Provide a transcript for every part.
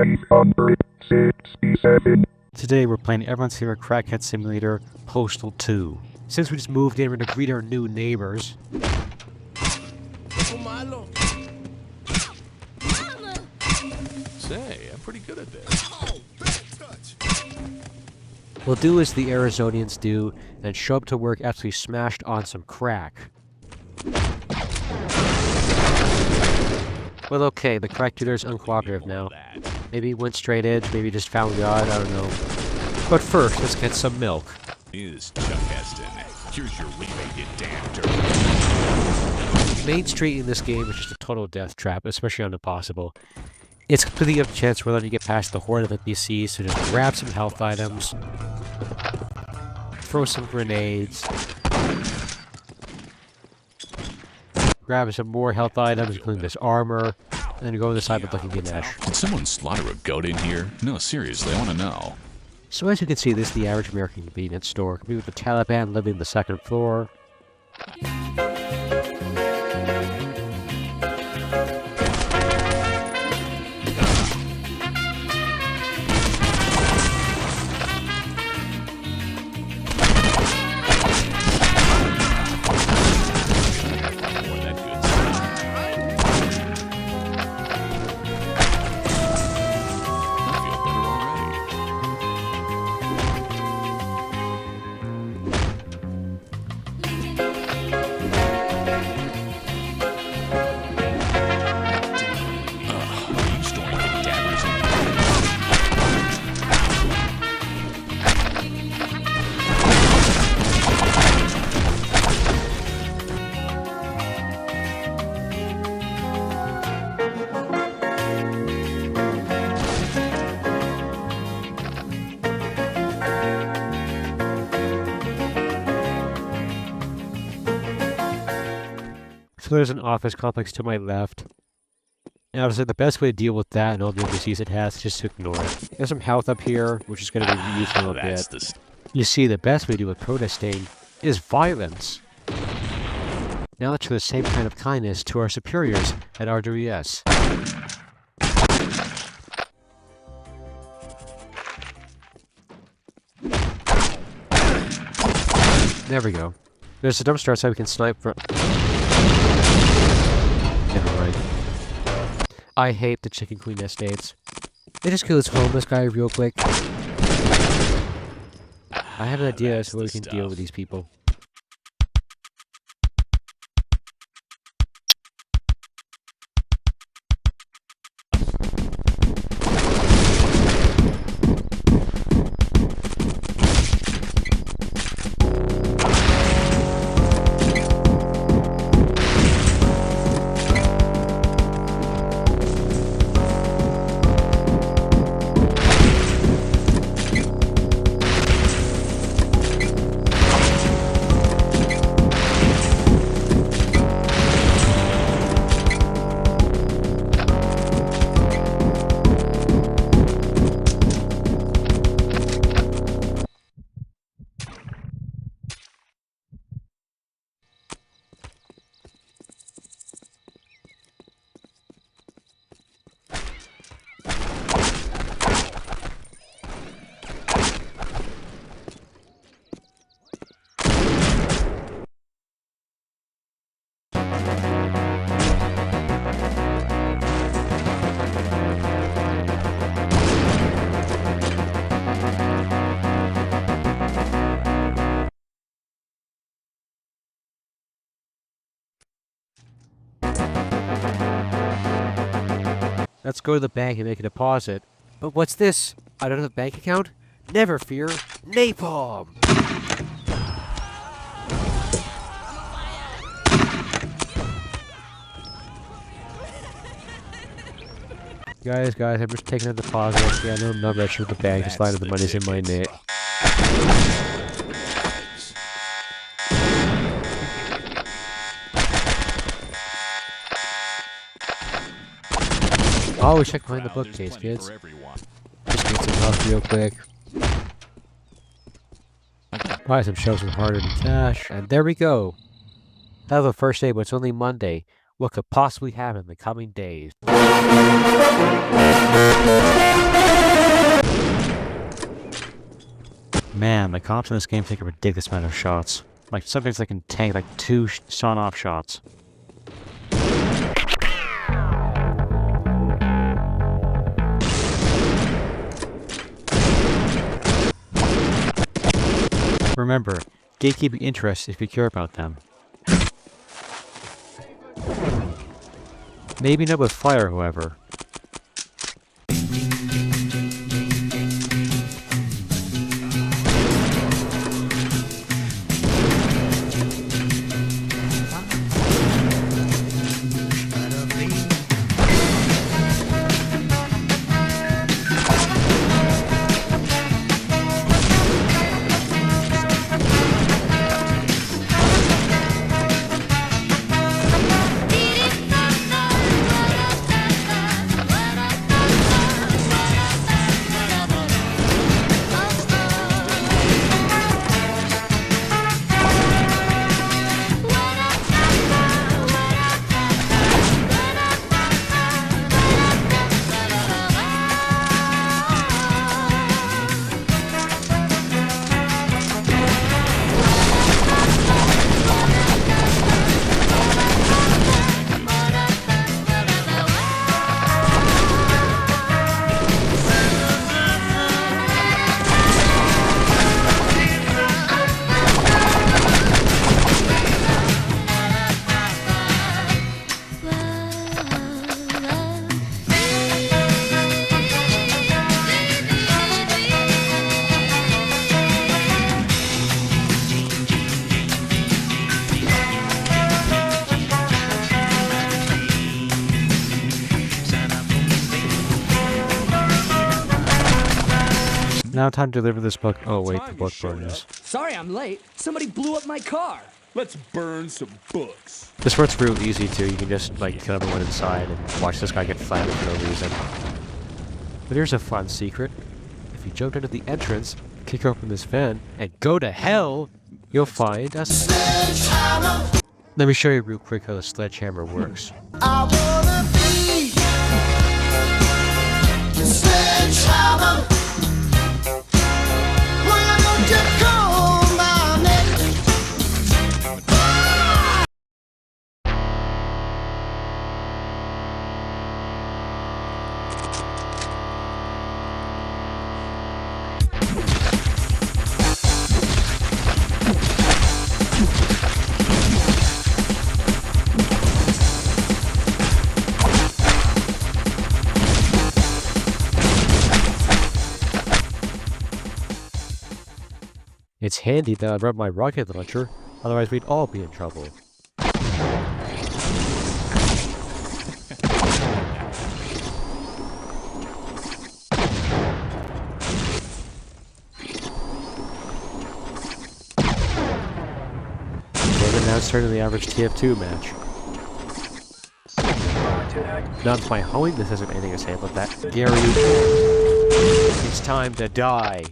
567. Today we're playing everyone's favorite crackhead simulator, Postal 2. Since we just moved in, we're gonna greet our new neighbors. Say, I'm pretty good at this. We'll do as the Arizonians do, and show up to work absolutely smashed on some crack. Well, okay, the crack dealer's uncooperative now. Maybe he went straight edge, maybe just found God, I don't know. But first, let's get some milk. Is Chuck Heston. Here's your rebate, you damn dirt. Main Street in this game is just a total death trap, especially on Impossible. It's completely up to chance whether you get past the horde of NPCs, so just grab some health items, throw some grenades, grab some more health items, including this armor, and then go inside with Lucky Ganesh. Did someone slaughter a goat in here? No, seriously, I want to know. So as you can see, this is the average American convenience store, complete with the Taliban living on the second floor. So there's an office complex to my left. And obviously the best way to deal with that and all the NPCs it has is just to ignore it. There's some health up here, which is going to be used in a little bit. You see, the best way to deal with protesting is violence. Now let's show the same kind of kindness to our superiors at RWS. There we go. There's a dumpster outside we can snipe from. Never mind. I hate the Chicken Queen estates. They just kill this homeless guy real quick. I have an idea as to how we can deal with these people. Let's go to the bank and make a deposit. But what's this? I don't have a bank account? Never fear. Napalm! Guys, I'm just taking a deposit. Yeah, no, I'm not registered with the bank. Just lying to the money's in my name. Always check behind the bookcase, kids. Just need some help real quick. Buy some shelves with hard-earned cash, and there we go. Have a first day, but it's only Monday. What could possibly happen in the coming days? cops in this game take a ridiculous amount of shots. Like, sometimes they can tank like 2 sawn-off shots. Remember, gatekeeping interests if you care about them. Maybe not with fire, however. Now time to deliver this book. Oh wait, the book burners. Sorry I'm late. Somebody blew up my car. Let's burn some books. This part's real easy too. You can just like kill everyone inside and watch this guy get flattened for no reason. But here's a fun secret. If you jump into the entrance, kick open this vent, and go to hell, you'll find a sledgehammer. Let me show you real quick how the sledgehammer works. I wanna be the sledgehammer. Why don't you call my name? It's handy that I brought my rocket launcher, otherwise we'd all be in trouble. And now it's turning the average TF2 match. Not with my homing, this isn't anything to say about that. Gary, it's time to die.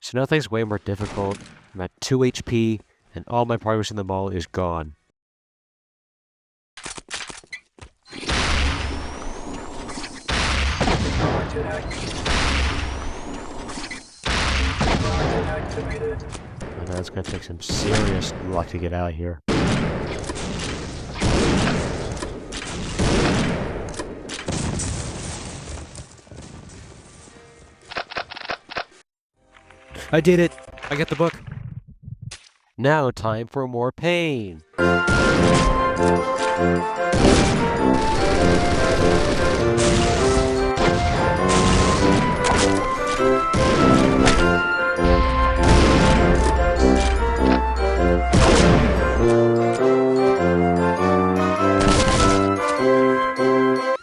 So now things way more difficult. I'm at 2 HP, and all my progress in the mall is gone. And that's gonna take some serious luck to get out of here. I did it! I got the book! Now time for more pain!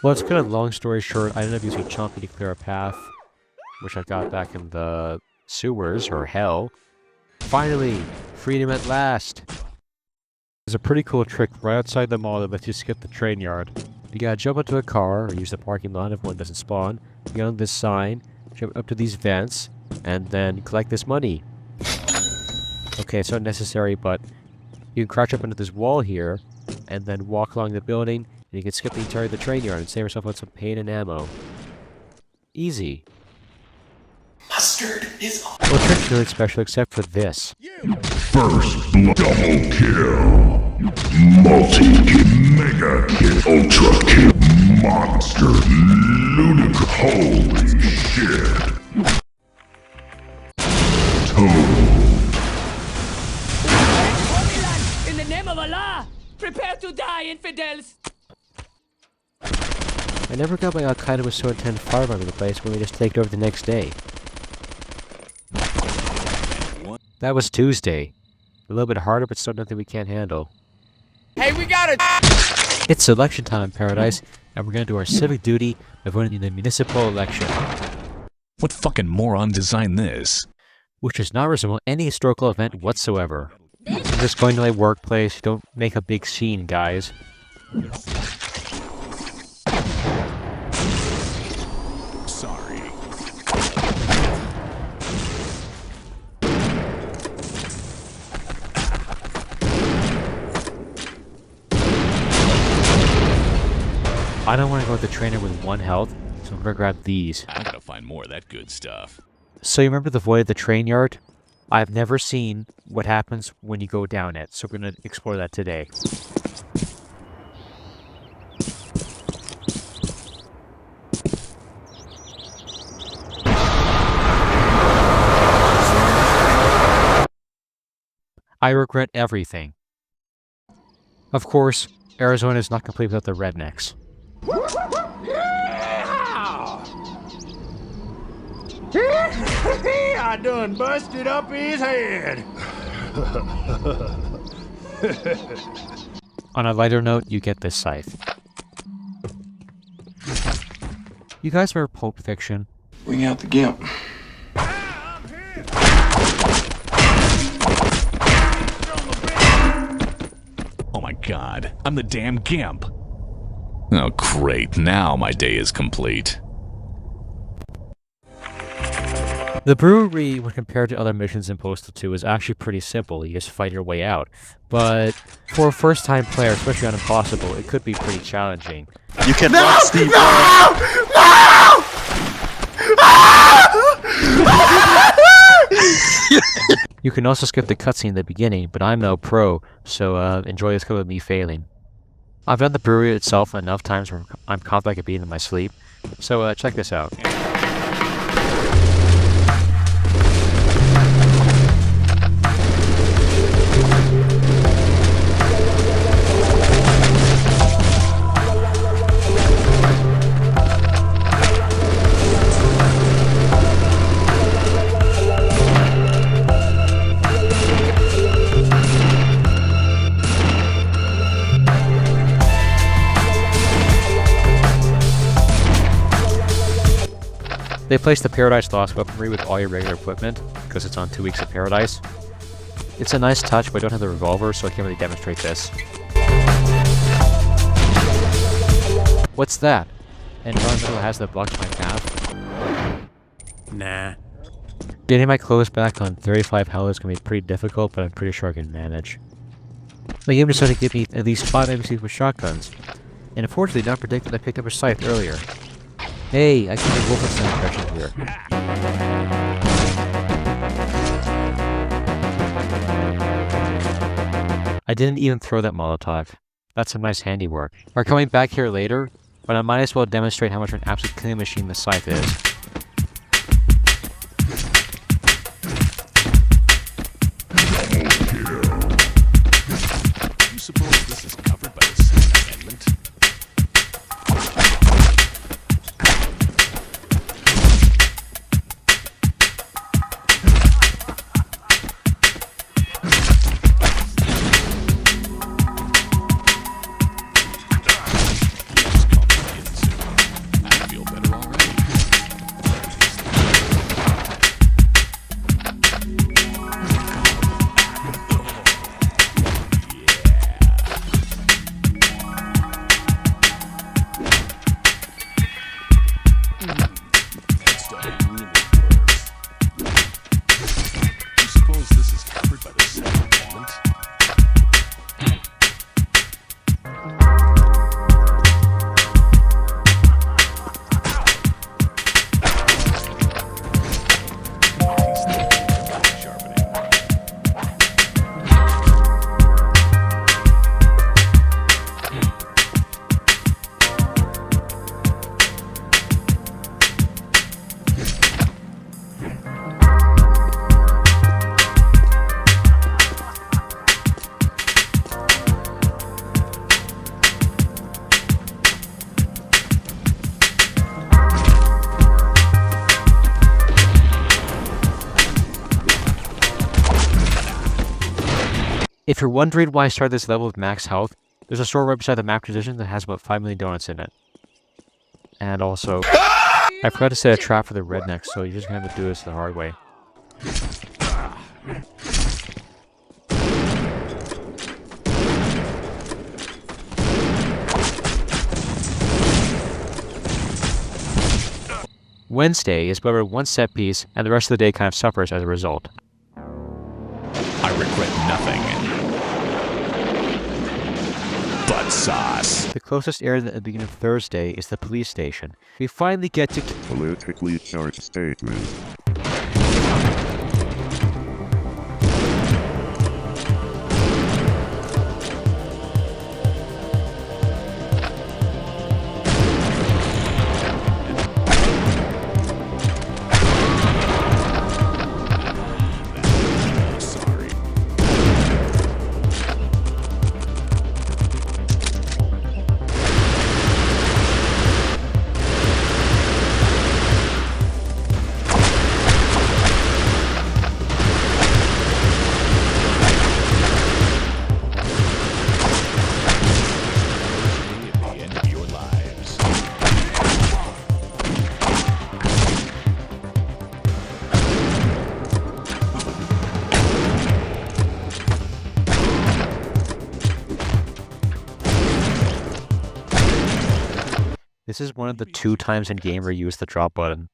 Well, it's kind of long story short, I ended up using Chompy to clear a path, which I got back in the sewers, or hell. Finally! Freedom at last! There's a pretty cool trick right outside the mall that lets you skip the train yard. You gotta jump into a car, or use the parking lot if one doesn't spawn, get on this sign, jump up to these vents, and then collect this money. Okay, it's not necessary, but you can crouch up into this wall here, and then walk along the building, And you can skip the entire of the train yard and save yourself on some pain and ammo. Easy. Mustard is on. Well, trick's really special except for this. First blood double kill. Multi-kill, mega kill, ultra kill, monster, ludicrous. Holy shit. Total. In the name of Allah, prepare to die, infidels! I never got why Al-Qaeda was so intent firearm in the place when we just take it over the next day. That was Tuesday. A little bit harder, but still nothing we can't handle. Hey, we got it! It's election time in Paradise, and we're gonna do our civic duty of voting in the municipal election. What fucking moron designed this? Which does not resemble any historical event whatsoever. I'm just going to my workplace, don't make a big scene, guys. Sorry. I don't want to go with the trainer with 1 health, so I'm gonna grab these. I gotta find more of that good stuff. So you remember the void of the train yard? I've never seen what happens when you go down it, so we're gonna explore that today. I regret everything. Of course, Arizona is not complete without the rednecks. I done busted up his head. On a lighter note, you get this scythe. You guys remember Pulp Fiction? Bring out the gimp. Oh my god, I'm the damn gimp. Oh great, now my day is complete. The brewery, when compared to other missions in Postal 2, is actually pretty simple. You just fight your way out. But for a first-time player, especially on Impossible, it could be pretty challenging. You can run, Steve. You can also skip the cutscene at the beginning, but I'm no pro, so enjoy this clip of me failing. I've done the brewery itself enough times where I'm confident I could beat it in my sleep, so check this out. They placed the Paradise Lost weaponry with all your regular equipment, because it's on 2 weeks of Paradise. It's a nice touch, but I don't have the revolver, so I can't really demonstrate this. What's that? An environmental hazard that blocks my path? Nah. Getting my clothes back on 35 health is going to be pretty difficult, but I'm pretty sure I can manage. The game decided to give me at least 5 NPCs with shotguns, and unfortunately not predicted I picked up a scythe earlier. Hey, I can make Wolfenstein impression here. I didn't even throw that Molotov. That's some nice handiwork. We're coming back here later, but I might as well demonstrate how much of an absolute killing machine the scythe is. You suppose this is covered by the Second Amendment? I feel better already. If you're wondering why I started this level with max health, there's a store right beside the map position that has about 5 million donuts in it. And also, I forgot to set a trap for the rednecks, so you're just gonna have to do this the hard way. Wednesday is whoever one set piece, and the rest of the day kind of suffers as a result. I regret nothing. Butt sauce. The closest area at the beginning of Thursday is the police station. We finally get to Politically charged statement. This is one of the 2 times in game where you use the drop button.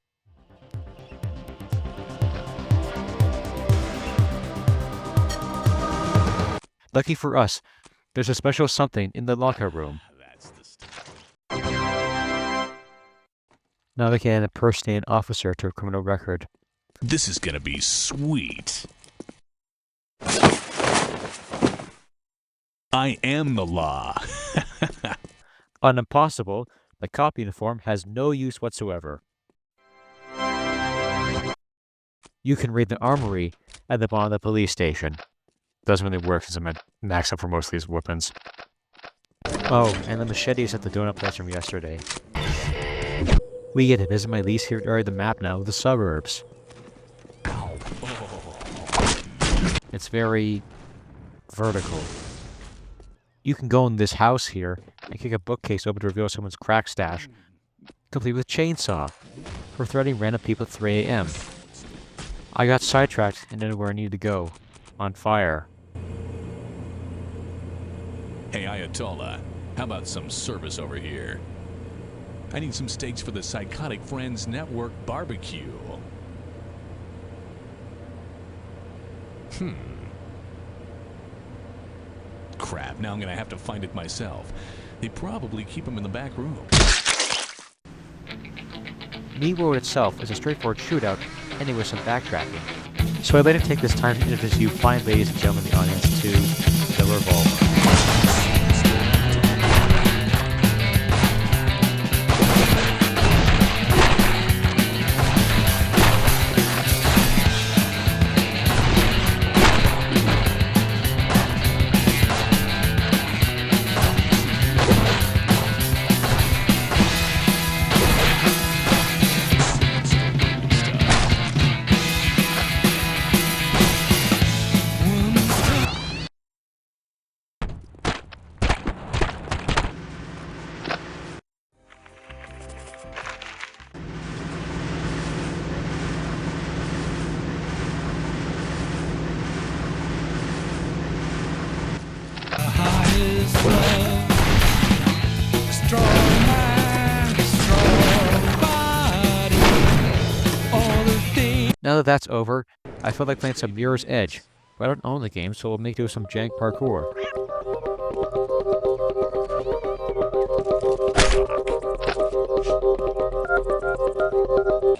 Lucky for us, there's a special something in the locker room. Now they can impersonate an officer to a criminal record. This is gonna be sweet. I am the law. On Impossible, the cop uniform has no use whatsoever. You can raid the armory at the bottom of the police station. Doesn't really work since I'm at max up for most of these weapons. Oh, and the machetes at the donut place from yesterday. We get to visit my least favorite area of the map now, the suburbs. It's very vertical. You can go in this house here and kick a bookcase open to reveal someone's crack stash, complete with chainsaw, for threatening random people at 3 a.m. I got sidetracked and ended where I needed to go, on fire. Hey, Ayatollah, how about some service over here? I need some steaks for the Psychotic Friends Network barbecue. Crap, now I'm gonna have to find it myself. They probably keep them in the back room. Meat World itself is a straightforward shootout, ending with some backtracking. So I'd like to take this time to introduce you fine ladies and gentlemen in the audience to the Revolver. Now that that's over, I feel like playing some Mirror's Edge, but I don't own the game, so we'll make do some jank parkour.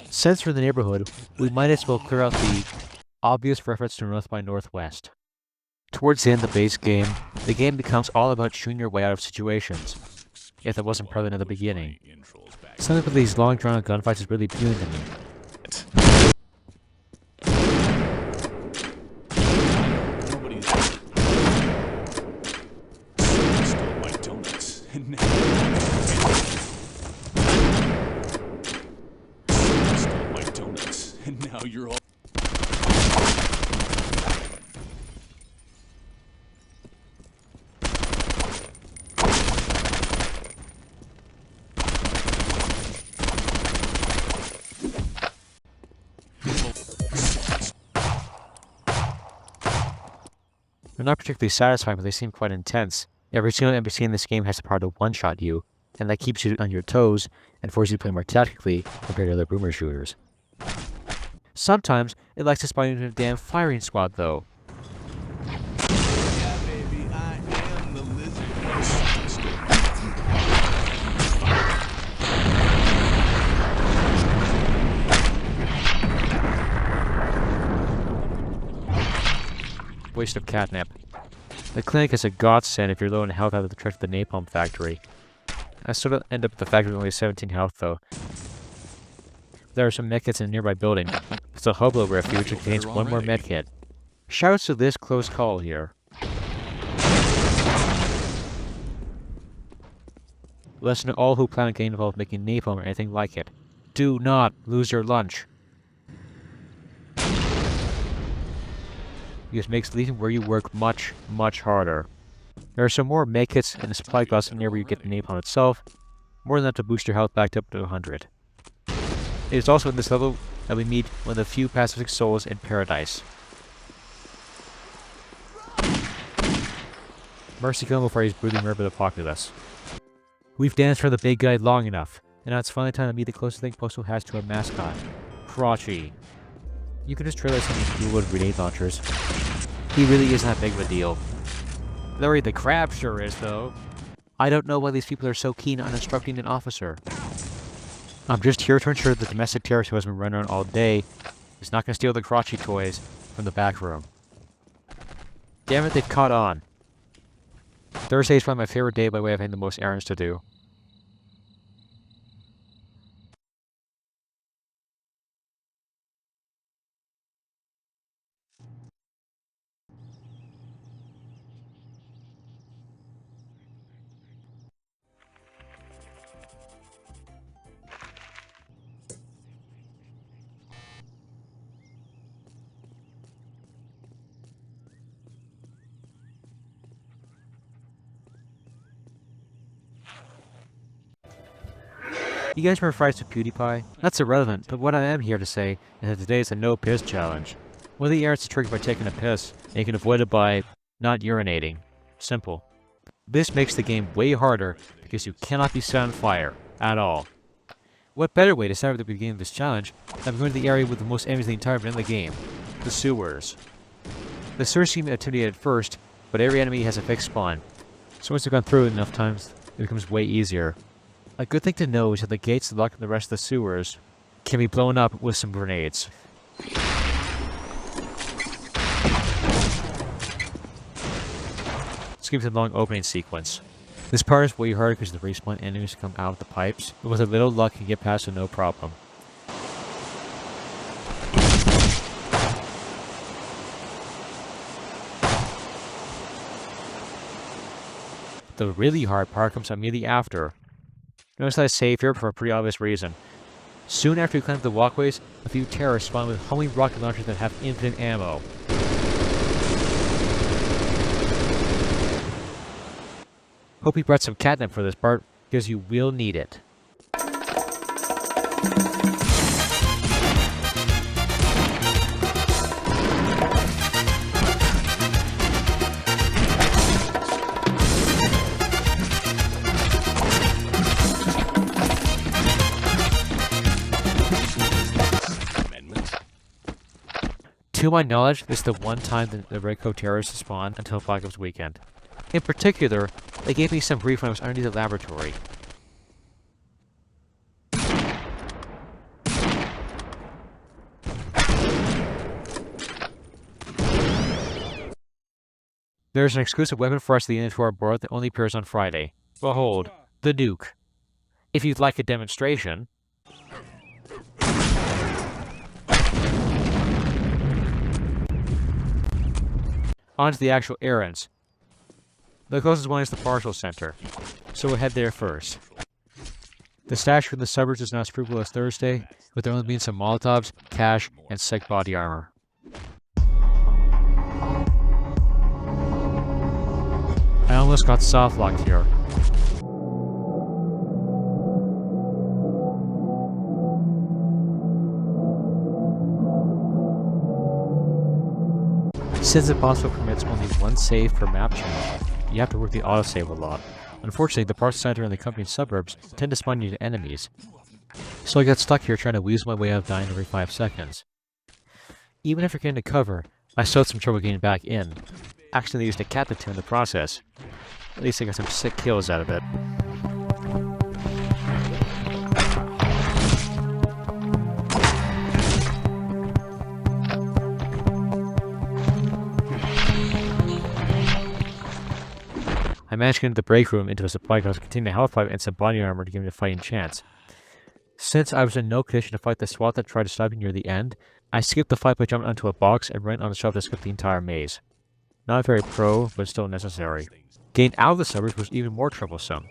Since we're in the neighborhood, we might as well clear out the obvious reference to North by Northwest. Towards the end of the base game, the game becomes all about shooting your way out of situations, if that wasn't prevalent at the beginning. Something with these long drawn-out gunfights is really appealing to me. not particularly satisfying, but they seem quite intense. Every single NPC in this game has the power to one-shot you, and that keeps you on your toes and forces you to play more tactically compared to other boomer shooters. Sometimes it likes to spawn you into a damn firing squad, though. Yeah, baby, I am the lizard. Waste of catnip. The clinic is a godsend if you're low in health out of the trek to the napalm factory. I sort of end up at the factory with only 17 health, though. There are some medkits in a nearby building. It's a hobo refuge which contains one more medkit. Shouts to this close call here. Lesson to all who plan on getting involved making napalm or anything like it. Do not lose your lunch. Because it makes leaving where you work much, much harder. There are some more medkits and a supply closet near where you get the napalm itself, more than enough to boost your health back up to 100. It is also in this level that we meet one of the few pacific souls in paradise. Mercy kill him before he's brooding murder the populace. We've danced for the big guy long enough, and now it's finally time to meet the closest thing Postal has to a mascot. Crotchy. You can just trailer some dual grenade launchers. He really isn't that big of a deal. Larry the Crab sure is, though. I don't know why these people are so keen on instructing an officer. I'm just here to ensure the domestic terrorist who has been running around all day is not going to steal the crotchy toys from the back room. Damn it, they've caught on. Thursday is probably my favorite day by way of having the most errands to do. You guys remember Fridays with PewDiePie? That's irrelevant, but what I am here to say is that today is a no-piss challenge. One of the errands is triggered by taking a piss, and you can avoid it by not urinating. Simple. This makes the game way harder because you cannot be set on fire at all. What better way to start at the beginning of this challenge than going to the area with the most enemies in the entire in the game, the sewers. The sewers seem intimidating at first, but every enemy has a fixed spawn, so once you've gone through it enough times, it becomes way easier. A good thing to know is that the gates that lock the rest of the sewers can be blown up with some grenades. Skip the long opening sequence. This part is way harder because the respawn enemies come out of the pipes, but with a little luck you can get past it no problem. The really hard part comes immediately after. Notice that I save here for a pretty obvious reason. Soon after you climb the walkways, a few terrorists spawn with homing rocket launchers that have infinite ammo. Hope you brought some catnip for this part, because you will need it. 'To my knowledge, this is the one time that the Red Coat terrorists spawned until Black Ops Weekend. In particular, they gave me some brief when I was underneath the laboratory. There's an exclusive weapon for us at the end of our board that only appears on Friday. Behold, the Nuke. If you'd like a demonstration... On to the actual errands. The closest one is the Partial Center, so we'll head there first. The stash from the suburbs is not as fruitful as Thursday, with there only being some Molotovs, cash, and sick body armor. I almost got soft locked here. Since the POSTAL permits only one save per map change, you have to work the autosave a lot. Unfortunately, the parts center and the company's suburbs tend to spawn you to enemies, so I got stuck here trying to weasel my way out of dying every 5 seconds. Even after getting to cover, I still had some trouble getting back in. Actually, used a captain in the process. At least I got some sick kills out of it. I managed to get into the break room into a supply closet, containing a health pipe and some body armor to give me a fighting chance. Since I was in no condition to fight the SWAT that tried to stop me near the end, I skipped the fight by jumping onto a box and ran on the shelf to skip the entire maze. Not very pro, but still necessary. Getting out of the suburbs was even more troublesome.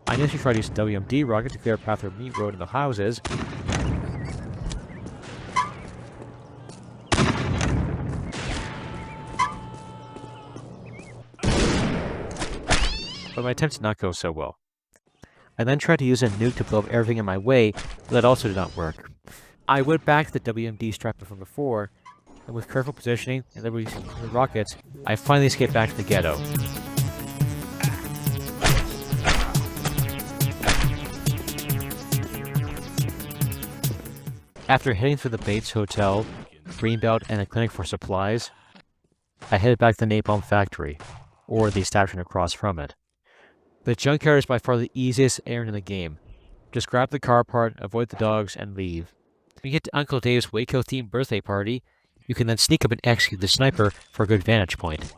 I initially tried to use the WMD rocket to clear a path through Meat Road and the houses, but my attempts did not go so well. I then tried to use a nuke to blow up everything in my way, but that also did not work. I went back to the WMD strap from before, and with careful positioning and the rockets, I finally escaped back to the ghetto. After heading through the Bates Hotel, Greenbelt, and a clinic for supplies, I headed back to the Napalm Factory, or the establishment across from it. The junkyard is by far the easiest errand in the game. Just grab the car part, avoid the dogs, and leave. When you get to Uncle Dave's Waco-themed birthday party, you can then sneak up and execute the sniper for a good vantage point.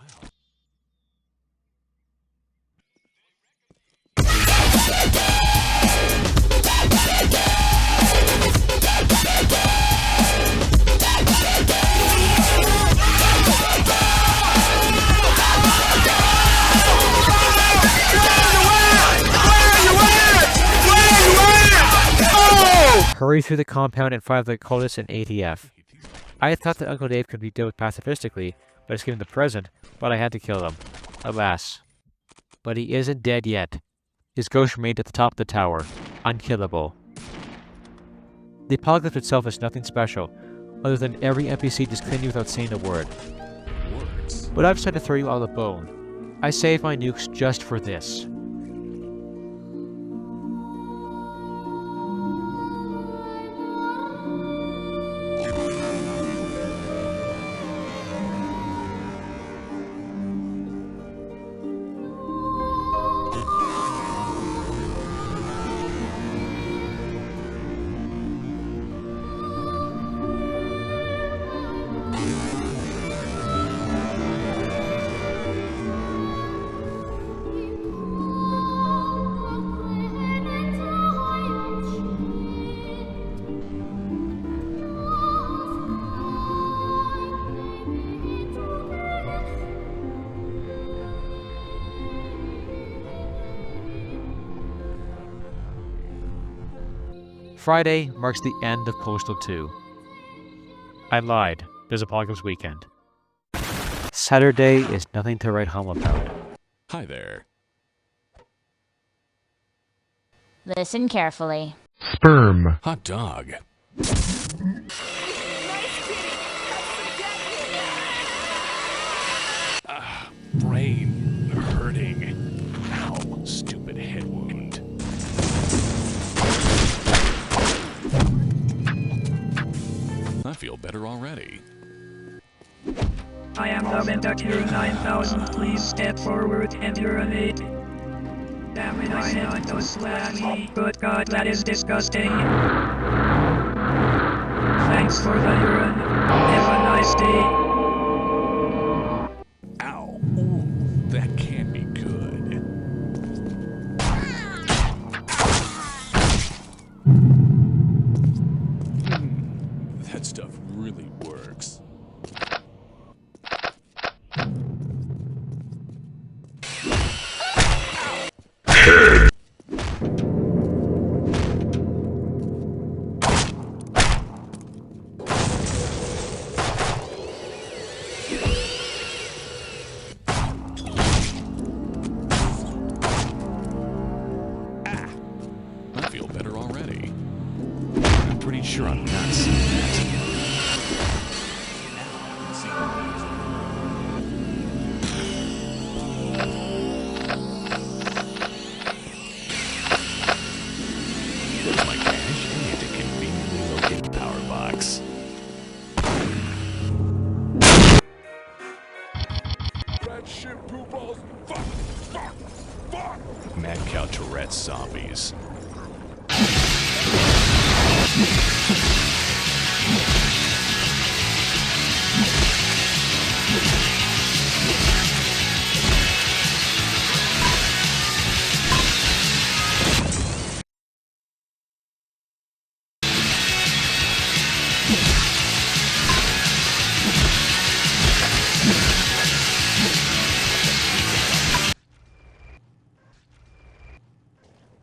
Hurry through the compound and find the cultists and ATF. I had thought that Uncle Dave could be dealt with pacifistically by just giving the present, but I had to kill him. Alas. But he isn't dead yet. His ghost remained at the top of the tower, unkillable. The apocalypse itself is nothing special, other than every NPC just killing you without saying a word. But I've decided to throw you out of the bone. I saved my nukes just for this. Friday marks the end of Postal 2. I lied. There's Apocalypse Weekend. Saturday is nothing to write home about. Hi there. Listen carefully. Sperm. Hot dog. Brain hurting. Ow, stupid head wound. I feel better already. I am the Vendacure 9000. Please step forward and urinate. Damn it, I had to slash me. Good God, that is disgusting. Thanks for the urine. Have a nice day. Ow. Ooh, that can't be good. That stuff really works. I feel better already. I'm pretty sure I'm not seeing that. mad cow Tourette's zombies.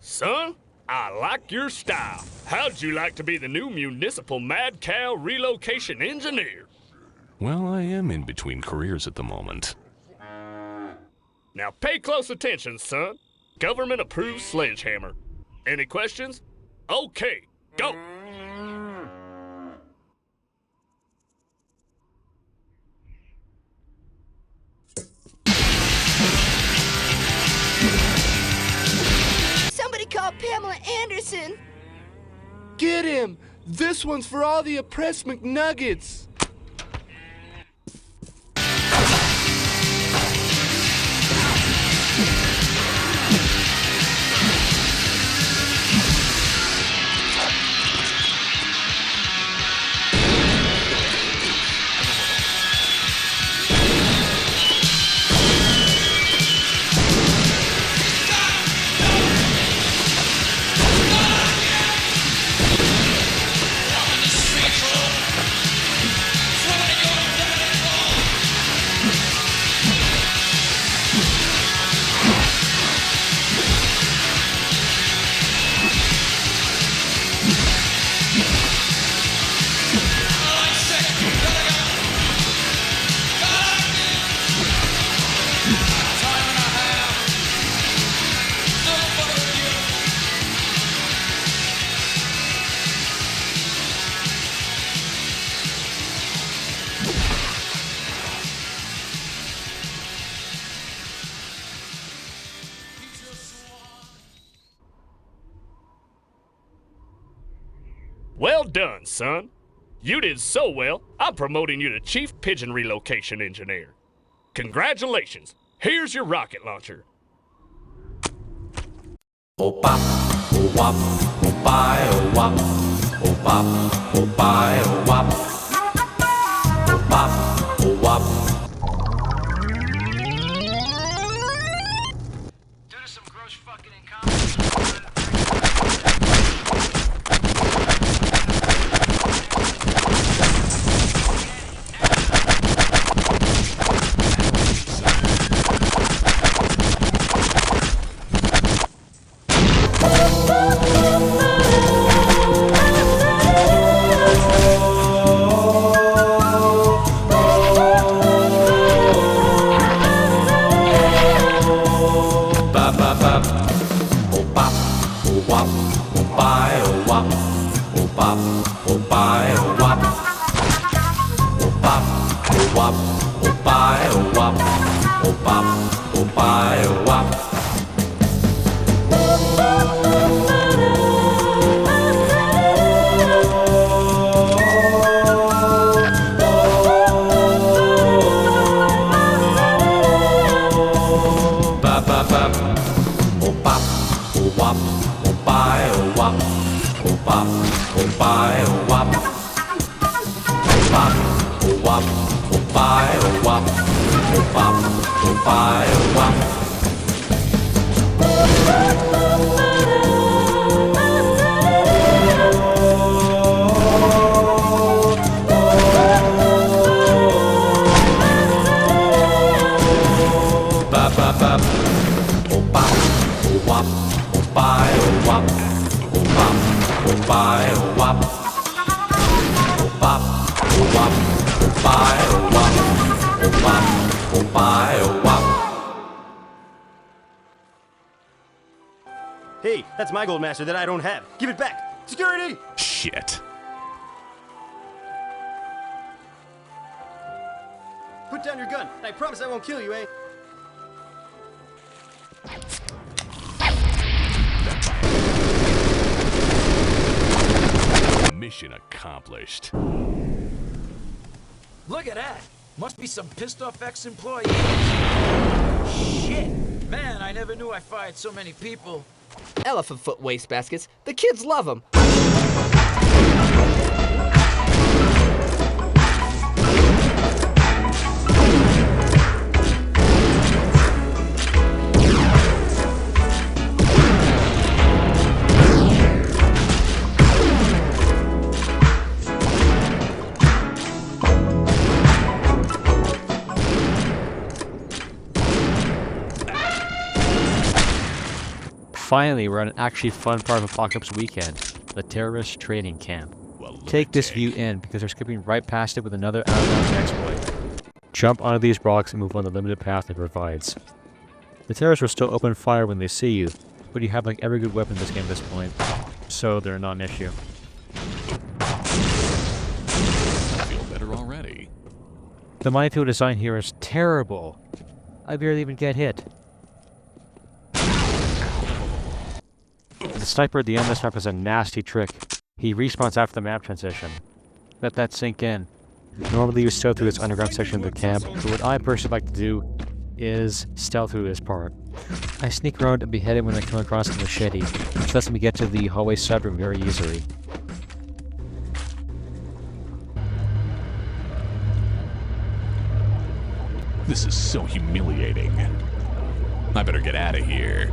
Son, I like your style. How'd you like to be the new municipal mad cow relocation engineer? Well, I am in between careers at the moment. Now pay close attention, son. Government-approved sledgehammer. Any questions? Okay, go! Somebody call Pamela Anderson. Get him! This one's for all the oppressed McNuggets. Well done, son. You did so well, I'm promoting you to Chief Pigeon Relocation Engineer. Congratulations. Here's your rocket launcher. Oh pop, oh wop, oh bye, oh wop, oh pop, oh bye, oh wop, oh pop, oh wop. Due to some gross fucking incompetence. Hey, that's my gold master that I don't have. Give it back. Security! Shit. Put down your gun. I promise I won't kill you, eh? Mission accomplished. Look at that. Must be some pissed off ex-employee. Shit. Man, I never knew I fired so many people. Elephant foot wastebaskets. The kids love them. Finally, we're on an actually fun part of Apocalypse Weekend, the terrorist training camp. Take this view in, because they're skipping right past it with another out-of-bounds exploit. Jump onto these rocks and move on the limited path it provides. The terrorists will still open fire when they see you, but you have like every good weapon in this game at this point, so they're not an issue. I feel better already. The minefield design here is terrible. I barely even get hit. The sniper at the end of this map is a nasty trick. He respawns after the map transition. Let that sink in. Normally you stealth through this underground section of the camp, but what I personally like to do is stealth through this part. I sneak around and behead him when I come across a machete, which lets me get to the hallway subroom very easily. This is so humiliating. I better get out of here.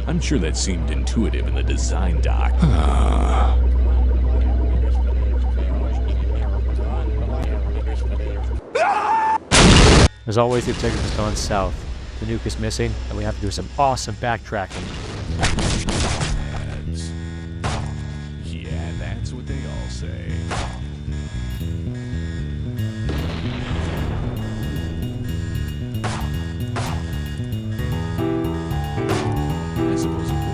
I'm sure that seemed intuitive in the design doc. As always, the objective has gone south. The nuke is missing, and we have to do some awesome backtracking. Yeah, that's what they all say. I suppose it would.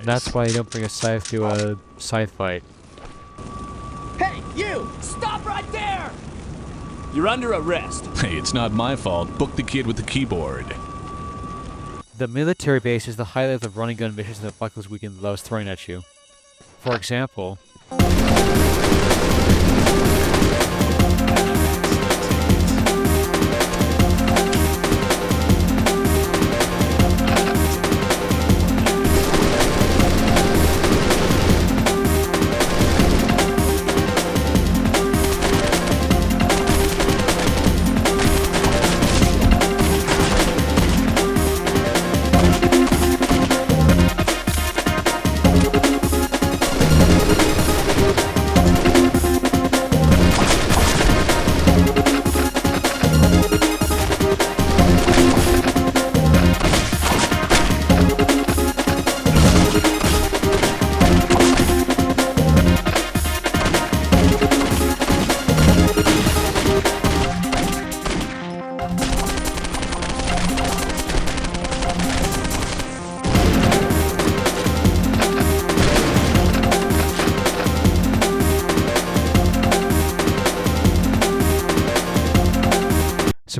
That's why you don't bring a scythe to a scythe fight. Hey, you! Stop right there! You're under arrest. Hey, it's not my fault. Book the kid with the keyboard. The military base is the highlight of running gun missions that Apocalypse Weekend loves throwing at you. For example,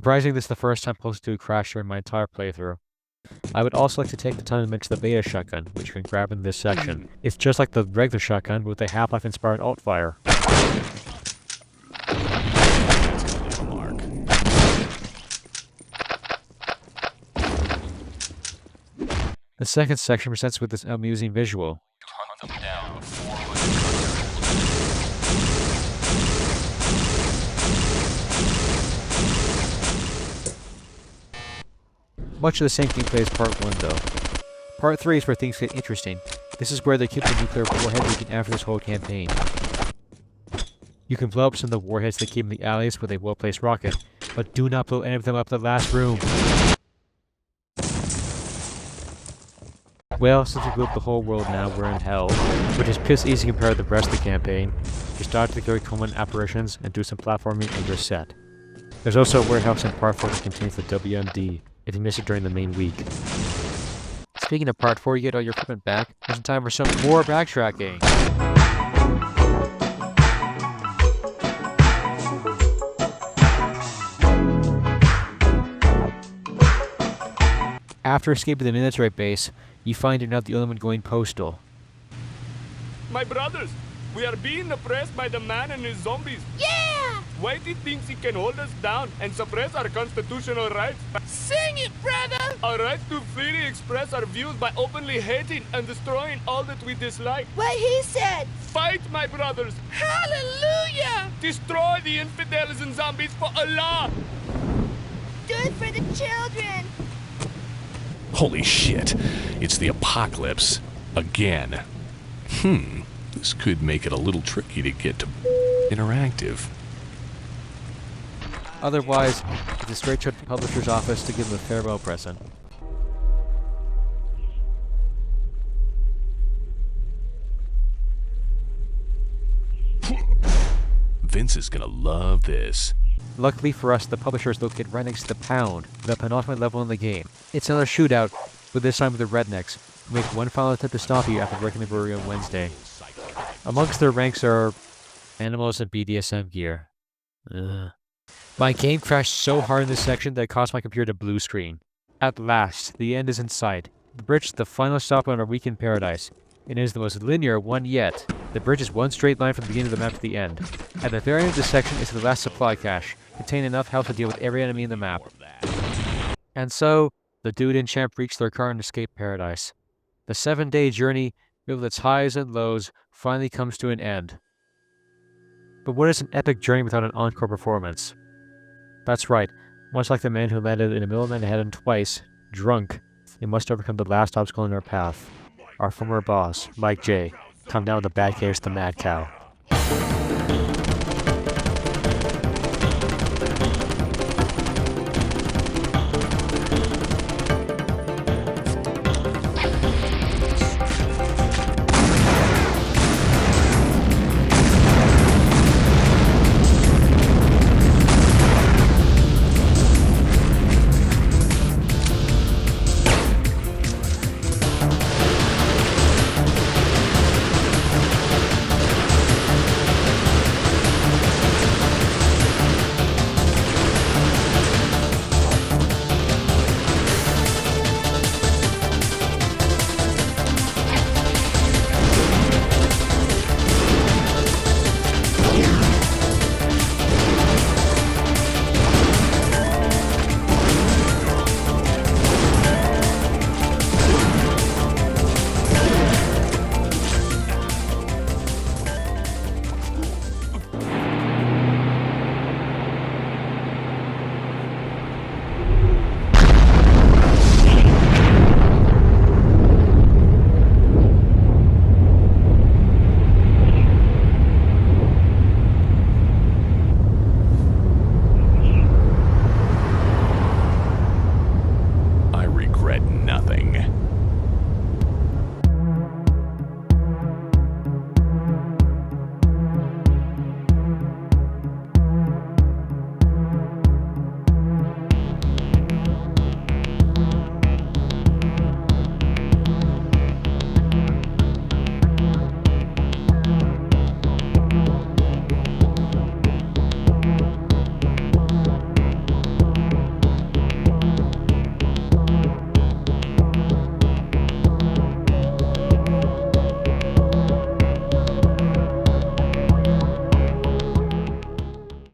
surprisingly, this is the first time Postal 2 crashed during my entire playthrough. I would also like to take the time to mention the beta shotgun, which you can grab in this section. It's just like the regular shotgun, but with a Half-Life inspired alt-fire. The second section presents with this amusing visual. Much of the same gameplay as Part 1 though. Part 3 is where things get interesting. This is where they keep the nuclear warhead leaking after this whole campaign. You can blow up some of the warheads they keep in the alleys with a well-placed rocket, but do not blow any of them up the last room. Well, since we blew up the whole world now, we're in hell, which is piss easy compared to the rest of the campaign. Just dodge the very common apparitions and do some platforming and you're set. There's also a warehouse in Part 4 that contains the WMD, if you miss it during the main week. Speaking of Part 4, you get all your equipment back. There's time for some more backtracking. After escaping the military base, you find you're not the only one going postal. My brothers, we are being oppressed by the man and his zombies. Yeah! Whitey thinks he can hold us down and suppress our constitutional rights. Sing it, brother! Our right to freely express our views by openly hating and destroying all that we dislike. What he said! Fight, my brothers! Hallelujah! Destroy the infidels and zombies for Allah! Do it for the children! Holy shit. It's the apocalypse. Again. This could make it a little tricky to get to interactive. Otherwise, it's a straight shot to the publisher's office to give them a farewell present. Vince is gonna love this. Luckily for us, the publisher is located right next to the Pound, the penultimate level in the game. It's another shootout, but this time with the rednecks, who make one final attempt to stop you after breaking the brewery on Wednesday. Amongst their ranks are animals and BDSM gear. Ugh. My game crashed so hard in this section that it caused my computer to blue screen. At last, the end is in sight. The bridge is the final stop on our week in paradise. It is the most linear one yet. The bridge is one straight line from the beginning of the map to the end. At the very end of this section is the last supply cache, containing enough health to deal with every enemy in the map. And so, the dude and champ reach their car and escape paradise. The 7-day journey, with its highs and lows, finally comes to an end. But what is an epic journey without an encore performance? That's right, much like the man who landed in the middle of Manhattan twice, drunk, we must overcome the last obstacle in our path. Our former boss, Mike J, come down with the bad case, the Mad Cow.